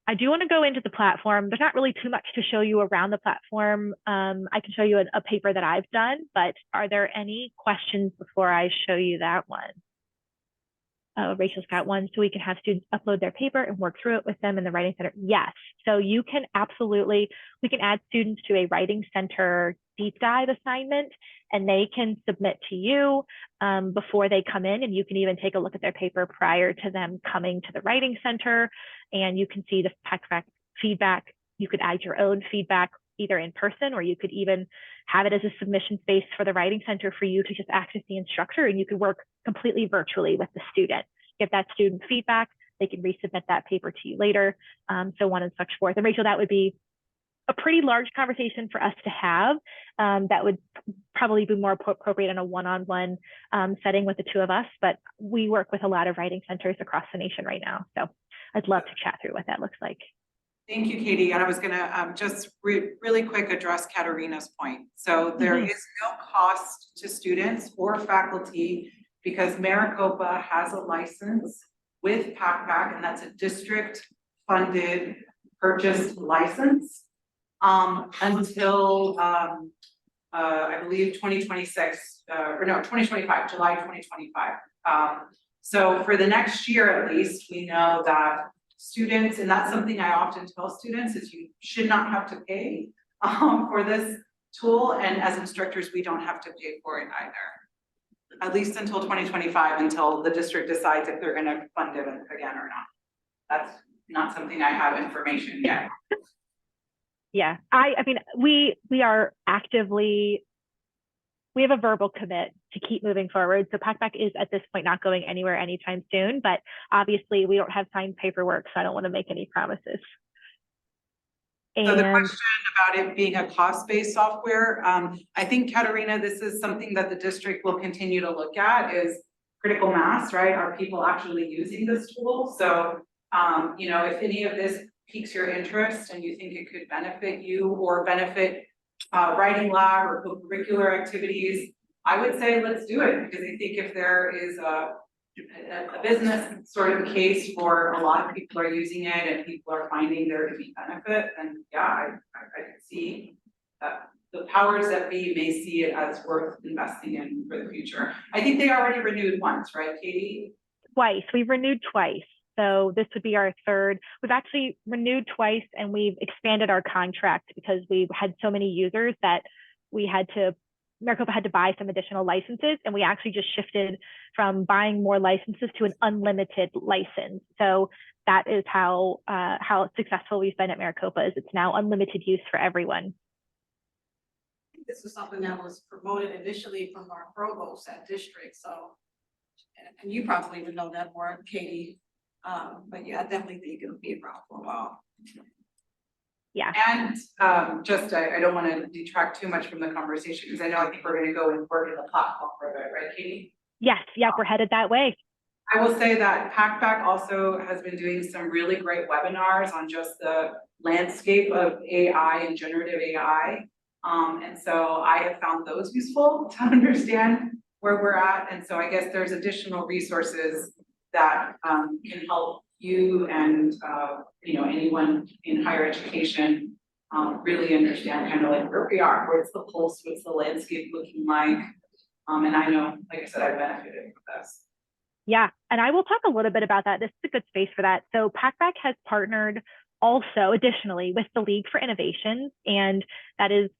I do want to go into the platform. There's not really too much to show you around the platform. I can show you a paper that I've done, but are there any questions before I show you that one? Rachel's got one, so we can have students upload their paper and work through it with them in the Writing Center. Yes, so you can absolutely, we can add students to a Writing Center deep dive assignment, and they can submit to you before they come in, and you can even take a look at their paper prior to them coming to the Writing Center, and you can see the Packback feedback. You could add your own feedback either in person, or you could even have it as a submission space for the Writing Center for you to just access the instructor, and you could work completely virtually with the student. Get that student feedback, they can resubmit that paper to you later, so on and so forth. And Rachel, that would be a pretty large conversation for us to have. That would probably be more appropriate in a one-on-one setting with the two of us, but we work with a lot of writing centers across the nation right now. So I'd love to chat through what that looks like. Thank you, Katie. And I was gonna just really quick address Katerina's point. So there is no cost to students or faculty because Maricopa has a license with Packback, and that's a district funded purchased license until I believe 2026 or no 2025, July 2025. So for the next year at least, we know that students, and that's something I often tell students, is you should not have to pay for this tool, and as instructors we don't have to pay for it either, at least until 2025, until the district decides if they're going to fund it again or not. That's not something I have information yet. Yeah, I mean, we are actively, we have a verbal commit to keep moving forward. So Packback is at this point not going anywhere anytime soon, but obviously we don't have signed paperwork, so I don't want to make any promises. And so the question about it being a cost-based software, I think, Katerina, this is something that the district will continue to look at, is critical mass, right? Are people actually using this tool? So, you know, if any of this piques your interest and you think it could benefit you or benefit writing lab or co-curricular activities, I would say let's do it, because I think if there is a business sort of case for a lot of people are using it and people are finding there to be benefit, then yeah, I can see the powers that be may see it as worth investing in for the future. I think they already renewed once, right, Katie? Twice. We've renewed twice. So this would be our third. We've actually renewed twice, and we've expanded our contract because we had so many users that we had to, Maricopa had to buy some additional licenses, and we actually just shifted from buying more licenses to an unlimited license. So that is how successful we've been at Maricopa, is it's now unlimited use for everyone. This was something that was promoted initially from our provost at district, so, and you probably would know that more, Katie. But yeah, I definitely think it'll be around for a while. Yeah. And I don't want to detract too much from the conversation because I think we're going to go and work in the platform further, right, Katie? Yes, yeah, we're headed that way. I will say that Packback also has been doing some really great webinars on just the landscape of AI and generative AI. And so I have found those useful to understand where we're at. And so I guess there's additional resources that can help you and anyone in higher education really understand kind of like where we are, where's the pulse, what's the landscape looking like. And I know, like I said, I've benefited from this. Yeah, and I will talk a little bit about that. This is a good space for that. So Packback has partnered also additionally with the League for Innovations, and that is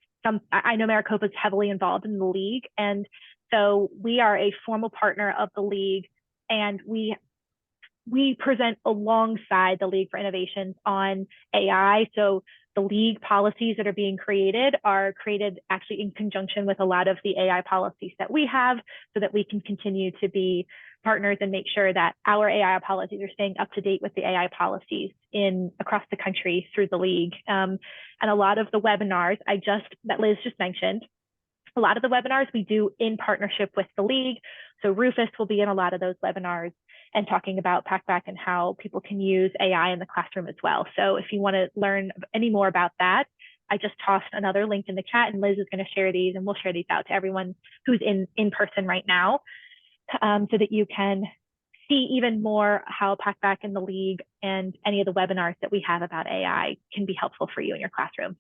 I know Maricopa is heavily involved in the League, and so we are a formal partner of the League, and we present alongside the League for Innovations on AI. So the League policies that are being created are created actually in conjunction with a lot of the AI policies that we have so that we can continue to be partners and make sure that our AI policies are staying up to date with the AI policies across the country through the League. And a lot of the webinars that Liz just mentioned, a lot of the webinars we do in partnership with the League. So Rufus will be in a lot of those webinars and talking about Packback and how people can use AI in the classroom as well. So if you want to learn any more about that, I just tossed another link in the chat, and Liz is going to share these, and we'll share these out to everyone who's in person right now, so that you can see even more how Packback and the League and any of the webinars that we have about AI can be helpful for you in your classroom.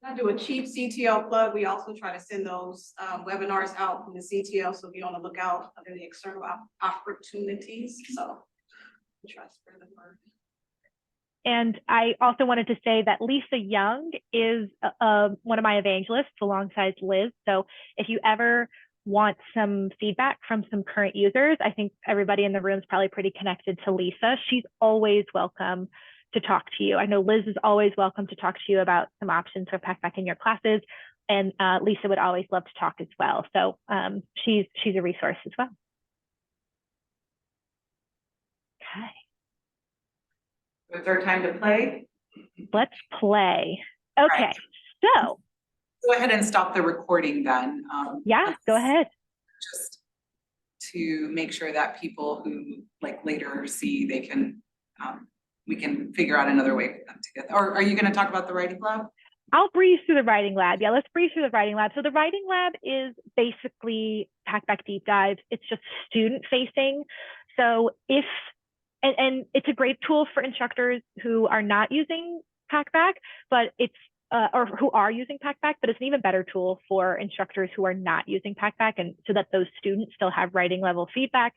I do a cheap CTL plug. We also try to send those webinars out from the CTL, so be on the lookout for the external opportunities. So we try to spread the word. And I also wanted to say that Lisa Young is one of my evangelists alongside Liz. So if you ever want some feedback from some current users, I think everybody in the room is probably pretty connected to Lisa. She's always welcome to talk to you. I know Liz is always welcome to talk to you about some options for Packback in your classes, and Lisa would always love to talk as well. So she's a resource as well. Okay. Is there time to play? Let's play. Okay, right. So go ahead and stop the recording then. Yeah, go ahead. Just to make sure that people who later see, they can we can figure out another way for them to get there. Or are you going to talk about the writing lab? I'll breeze through the writing lab. Yeah, let's breeze through the writing lab. So the writing lab is basically Packback deep dives. It's just student facing. So and it's a great tool for instructors who are not using Packback, but or who are using Packback, but it's an even better tool for instructors who are not using Packback, and so that those students still have writing level feedback.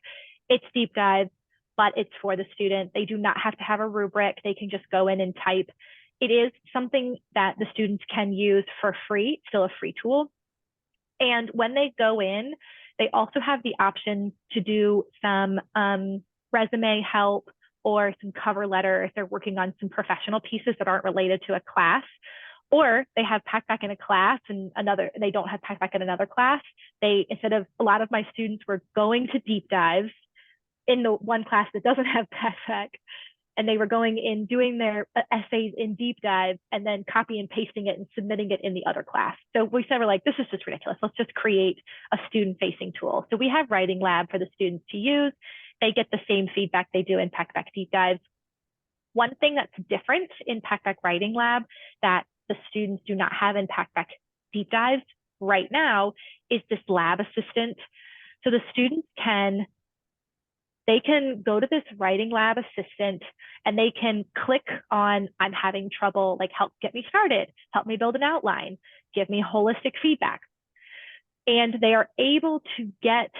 It's deep dive, but it's for the student. They do not have to have a rubric. They can just go in and type. It is something that the students can use for free, still a free tool. And when they go in, they also have the option to do some resume help or some cover letter if they're working on some professional pieces that aren't related to a class. Or they have Packback in a class and they don't have Packback in another class. Instead of, a lot of my students were going to deep dives in the one class that doesn't have Packback, and they were going in doing their essays in deep dive and then copy and pasting it and submitting it in the other class. So we said, we're like, this is just ridiculous. Let's just create a student facing tool. So we have Writing Lab for the students to use. They get the same feedback they do in Packback deep dives. One thing that's different in Packback Writing Lab that the students do not have in Packback deep dives right now is this lab assistant. So the students can go to this Writing Lab assistant and they can click on, I'm having trouble, help get me started, help me build an outline, give me holistic feedback. And they are able to get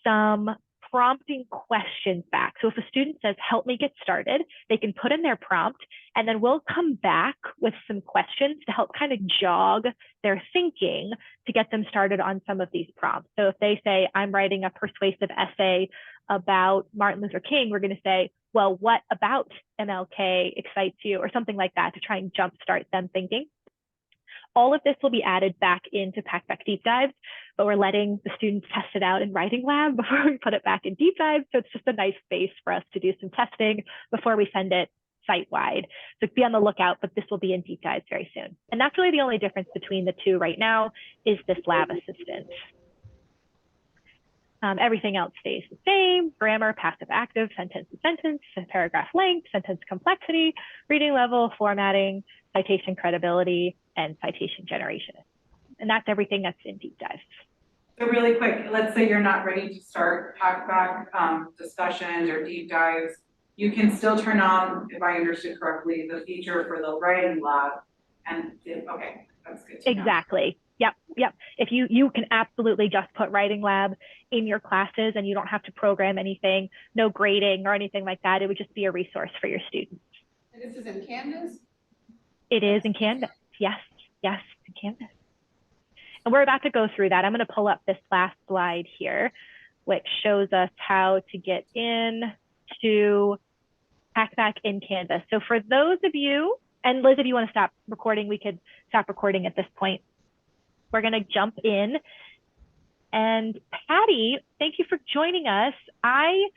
some prompting questions back. So if a student says, help me get started, they can put in their prompt, and then we'll come back with some questions to help kind of jog their thinking to get them started on some of these prompts. So if they say, I'm writing a persuasive essay about Martin Luther King, we're going to say, well, what about MLK excites you, or something like that, to try and jumpstart them thinking. All of this will be added back into Packback deep dives, but we're letting the students test it out in Writing Lab before we put it back in deep dives. So it's just a nice space for us to do some testing before we send it site-wide. So be on the lookout, but this will be in deep dives very soon. And that's really the only difference between the two right now is this lab assistant. Everything else stays the same: grammar, passive active, sentence to sentence, paragraph length, sentence complexity, reading level, formatting, citation credibility, and citation generation. And that's everything that's in deep dives. So really quick, let's say you're not ready to start Packback discussions or deep dives. You can still turn on, if I understood correctly, the feature for the writing lab. And okay, that's good to know. Exactly. Yep. If you can absolutely just put writing lab in your classes and you don't have to program anything, no grading or anything like that. It would just be a resource for your students. And this is in Canvas? It is in Canvas. Yes, in Canvas. And we're about to go through that. I'm going to pull up this last slide here, which shows us how to get in to Packback in Canvas. So for those of you, and Liz, if you want to stop recording, we could stop recording at this point. We're going to jump in. And Patty, thank you for joining us. I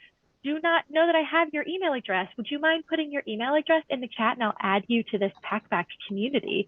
do not know that I have your email address. Would you mind putting your email address in the chat, and I'll add you to this Packback community?